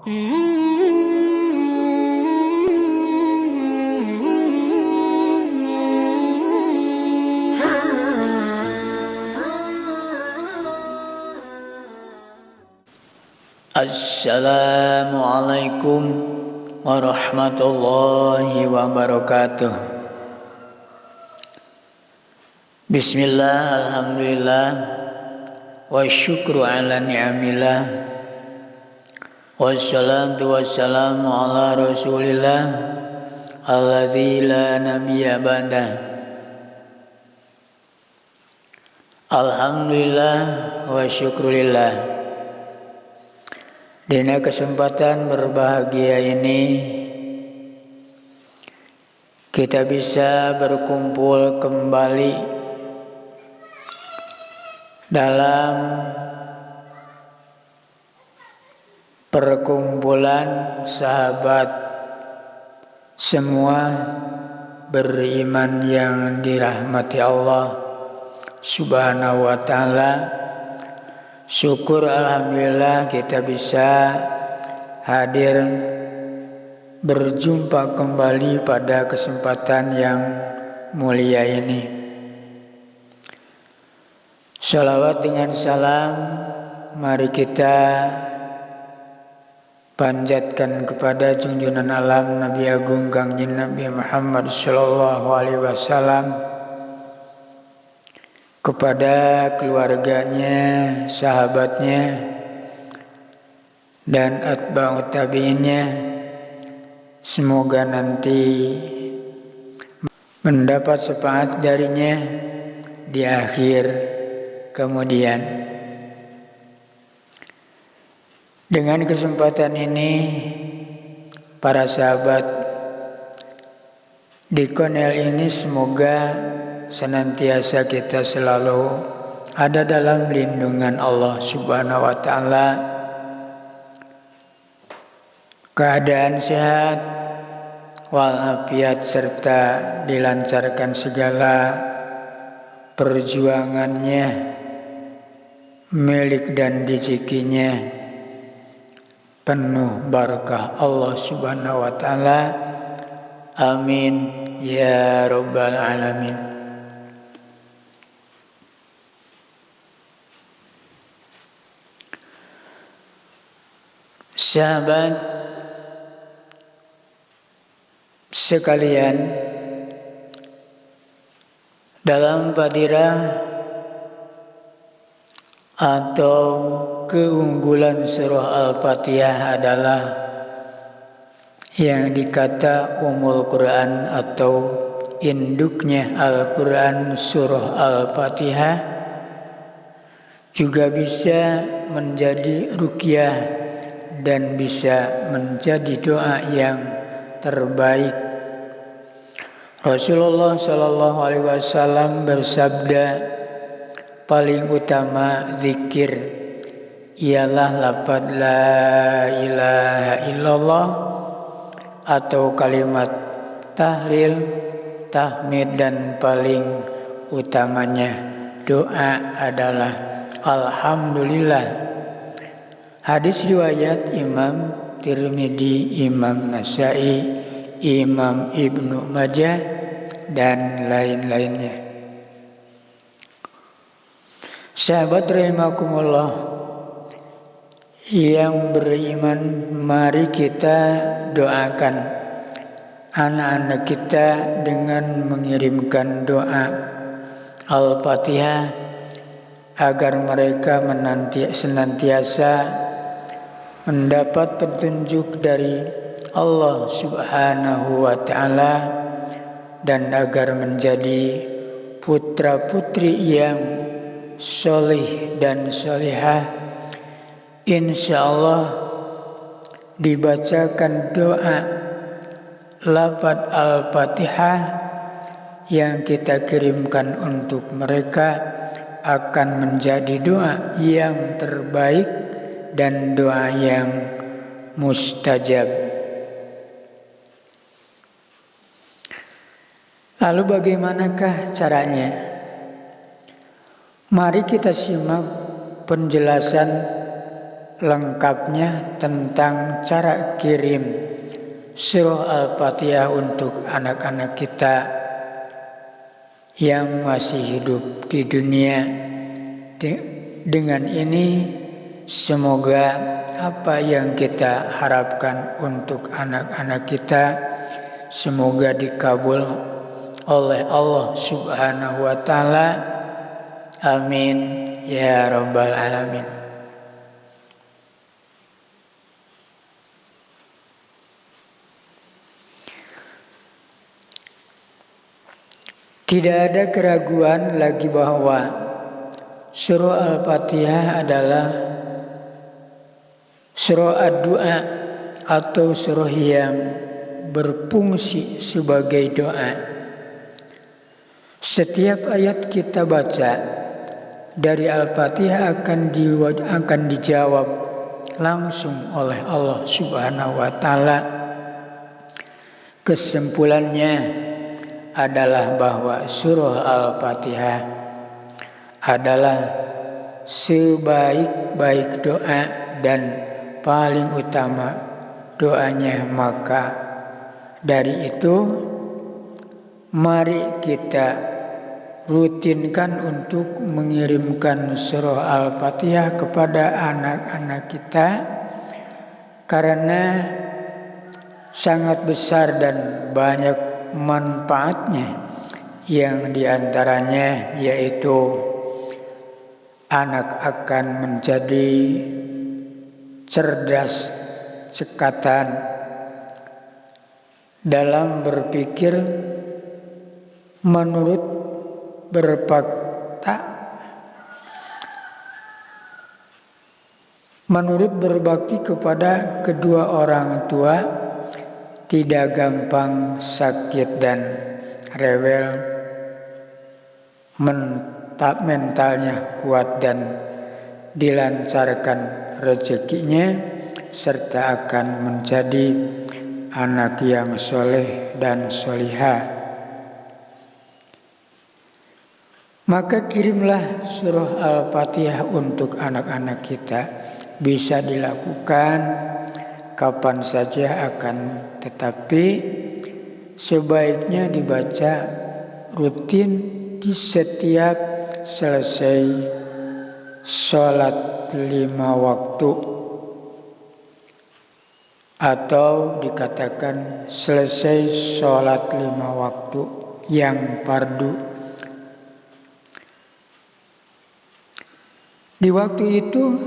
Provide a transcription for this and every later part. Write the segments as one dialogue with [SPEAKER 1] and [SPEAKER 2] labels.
[SPEAKER 1] Assalamualaikum warahmatullahi wabarakatuh. Bismillah, alhamdulillah, wa syukru ala ni'amillah, wassalatu wassalamu ala rasulillah, alladzi la nabiyya ba'dah. Alhamdulillah wa syukrulillah. Dina kesempatan berbahagia ini kita bisa berkumpul kembali dalam perkumpulan sahabat semua beriman yang dirahmati Allah Subhanahu wa ta'ala. Syukur alhamdulillah kita bisa hadir berjumpa kembali pada kesempatan yang mulia ini. Shalawat dengan salam mari kita panjatkan kepada junjungan alam Nabi Agung Kangjeng Nabi Muhammad sallallahu alaihi wasallam, kepada keluarganya, sahabatnya, dan atba'ut tabi'innya. Semoga nanti mendapat syafaat darinya di akhir kemudian. Dengan kesempatan ini, para sahabat di Konel ini semoga senantiasa kita selalu ada dalam lindungan Allah Subhanahu wa ta'ala, keadaan sehat walafiat serta dilancarkan segala perjuangannya, milik dan rezekinya penuh barakah Allah Subhanahu wa ta'ala. Amin ya rabbal alamin. Sahabat sekalian, dalam fadilah atau keunggulan surah Al-Fatihah adalah yang dikata Ummul Quran atau induknya Al-Quran surah Al-Fatihah, juga bisa menjadi ruqyah dan bisa menjadi doa yang terbaik. Rasulullah sallallahu alaihi wasallam bersabda, paling utama zikir ialah lafaz la ilaha illallah atau kalimat tahlil, tahmid, dan paling utamanya doa adalah alhamdulillah. Hadis riwayat Imam Tirmidzi, Imam Nasa'i, Imam Ibnu Majah, dan lain-lainnya. Sahabat rahimakumullah yang beriman, mari kita doakan anak-anak kita dengan mengirimkan doa Al-Fatihah agar mereka senantiasa mendapat petunjuk dari Allah Subhanahu wa ta'ala dan agar menjadi putra-putri yang solih dan solihah. Insya Allah dibacakan doa lafaz Al-Fatihah yang kita kirimkan untuk mereka akan menjadi doa yang terbaik dan doa yang mustajab. Lalu bagaimanakah caranya? Mari kita simak penjelasan lengkapnya tentang cara kirim surah Al-Fatihah untuk anak-anak kita yang masih hidup di dunia. Dengan ini semoga apa yang kita harapkan untuk anak-anak kita semoga dikabul oleh Allah Subhanahu wa taala. Amin ya rabbal alamin. Tidak ada keraguan lagi bahwa surah Al-Fatihah adalah surah ad-du'a atau surah yang berfungsi sebagai doa. Setiap ayat kita baca dari Al-Fatihah akan dijawab langsung oleh Allah Subhanahu wa taala. Kesimpulannya adalah bahwa surah Al-Fatihah adalah sebaik-baik doa dan paling utama doanya. Maka dari itu mari kita rutinkan untuk mengirimkan surah Al-Fatihah kepada anak-anak kita, karena sangat besar dan banyak manfaatnya, yang diantaranya yaitu anak akan menjadi cerdas cekatan dalam berpikir menurut berbakti kepada kedua orang tua, tidak gampang sakit dan rewel, mentalnya kuat dan dilancarkan rezekinya, serta akan menjadi anak yang soleh dan solihah. Maka kirimlah surah Al-Fatihah untuk anak-anak kita. Bisa dilakukan kapan saja tetapi sebaiknya dibaca rutin di setiap selesai sholat 5 waktu, atau dikatakan selesai sholat 5 waktu yang fardu. Di waktu itu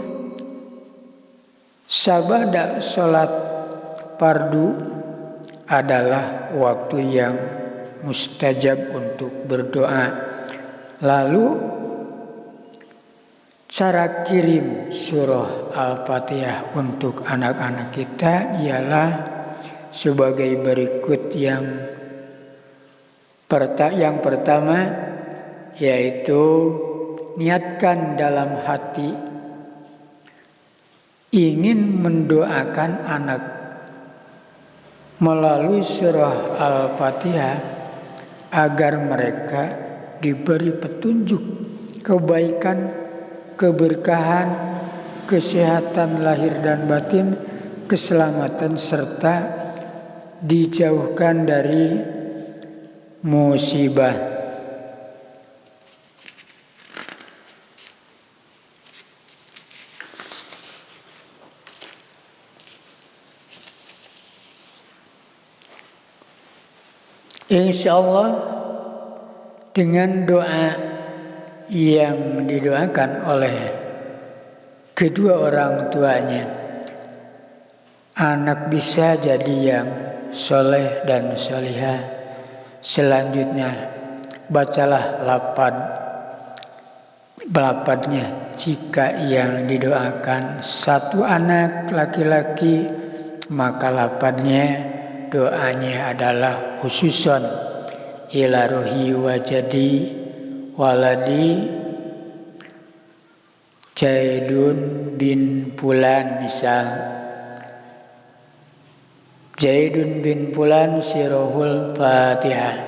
[SPEAKER 1] sabada sholat fardu adalah waktu yang mustajab untuk berdoa. Lalu cara kirim surah Al-Fatihah untuk anak-anak kita ialah sebagai berikut. Yang pertama yaitu niatkan dalam hati ingin mendoakan anak melalui surah Al-Fatihah agar mereka diberi petunjuk kebaikan, keberkahan, kesehatan lahir dan batin, keselamatan, serta dijauhkan dari musibah. Insya Allah dengan doa yang didoakan oleh kedua orang tuanya, anak bisa jadi yang soleh dan solihah. Selanjutnya bacalah lapad-lapatnya jika yang didoakan satu anak laki-laki, maka lapadnya doanya adalah khususon ila ruhi wajadi waladi Zaidun bin Fulan, misal Zaidun bin Fulan sirahul Fatihah.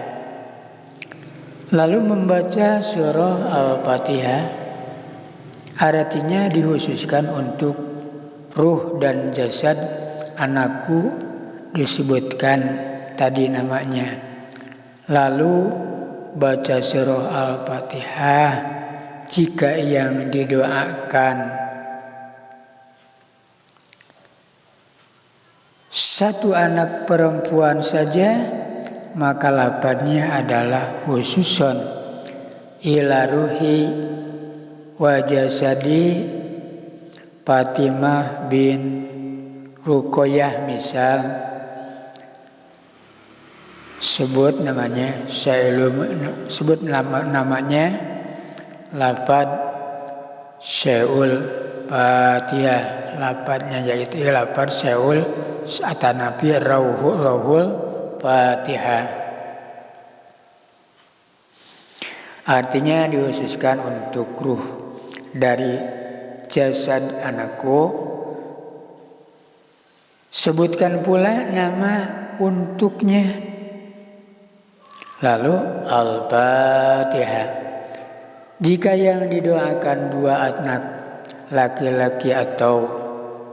[SPEAKER 1] Lalu membaca surah Al-Fatihah artinya dikhususkan untuk ruh dan jasad anakku disebutkan tadi namanya. Lalu baca surah Al-Fatihah jika yang didoakan satu anak perempuan saja, maka lafadznya adalah khususon ila ruhi wa jasadi Fatimah bin Ruqayyah, misal sebut namanya lafadz Syai'ul Fatihah, lafadznya yaitu lafadz Syai'ul Atanabi Rauhul Fatihah. Artinya dikhususkan untuk ruh dari jasad anakku. Sebutkan pula nama untuknya. Lalu Al-Fatihah. Jika yang didoakan dua anak laki-laki atau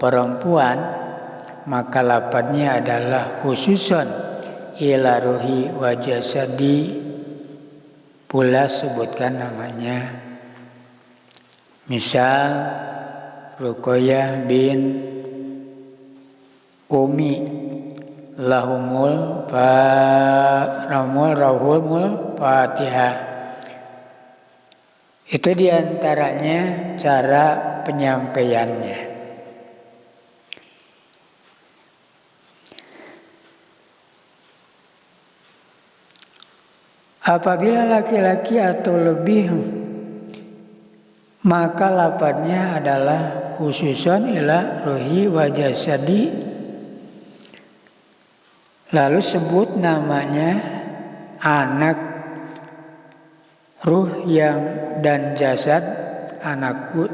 [SPEAKER 1] perempuan, maka lafadznya adalah khususon ila ruhi wa jasadi, pula sebutkan namanya. Misal Ruqayyah bin Umi lahumul Rauhul Fatihah. Itu diantaranya cara penyampaiannya. Apabila laki-laki atau lebih, maka lafadznya adalah khususon ila ruhi wa jasadi. Lalu sebut namanya anak, ruh dan jasad anakku,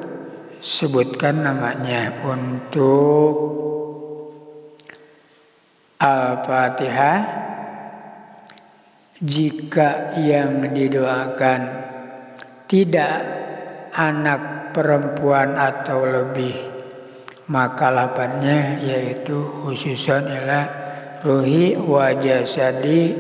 [SPEAKER 1] sebutkan namanya. Untuk Al-Fatihah, jika yang didoakan tidak anak perempuan atau lebih, maka lafadznya yaitu khususon ila ruhi wa jasadi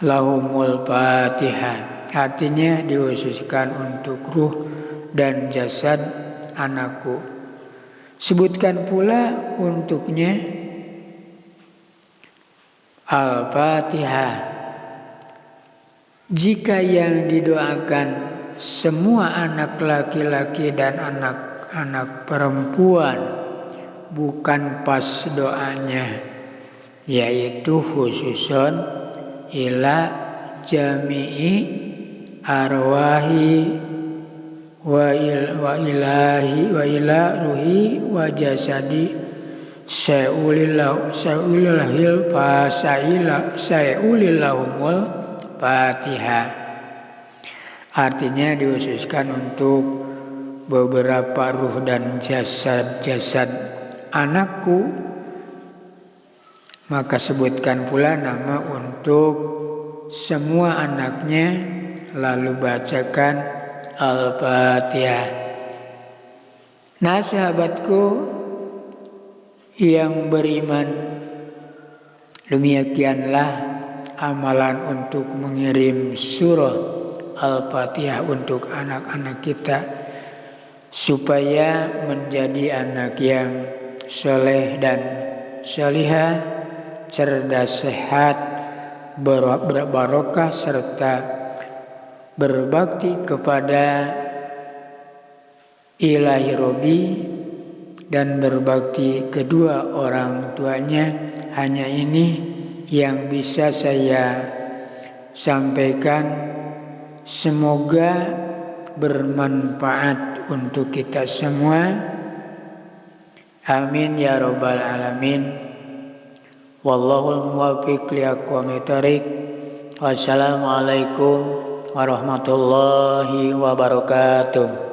[SPEAKER 1] lahumul Fatihah. Artinya dikhususkan untuk ruh dan jasad anakku. Sebutkan pula untuknya Al-Fatihah. Jika yang didoakan semua anak laki-laki dan anak perempuan, bukan pas doanya, yaitu khususon ila jami'i arwahi wa ila ruhi wa jasadi Syai'ulillahumul Fatihah. Artinya dikhususkan untuk beberapa ruh dan jasad anakku, maka sebutkan pula nama untuk semua anaknya, lalu bacakan Al-Fatihah. Nah, sahabatku yang beriman, demikianlah amalan untuk mengirim surah Al-Fatihah untuk anak-anak kita, supaya menjadi anak yang soleh dan solihah, cerdas, sehat, berbarokah, serta berbakti kepada Ilahi Robbi dan berbakti kedua orang tuanya. Hanya ini yang bisa saya sampaikan. Semoga bermanfaat untuk kita semua. Amin ya rabbal alamin. Wallahul muwaffiq liaqwamit thoriq. Wassalamualaikum warahmatullahi wabarakatuh.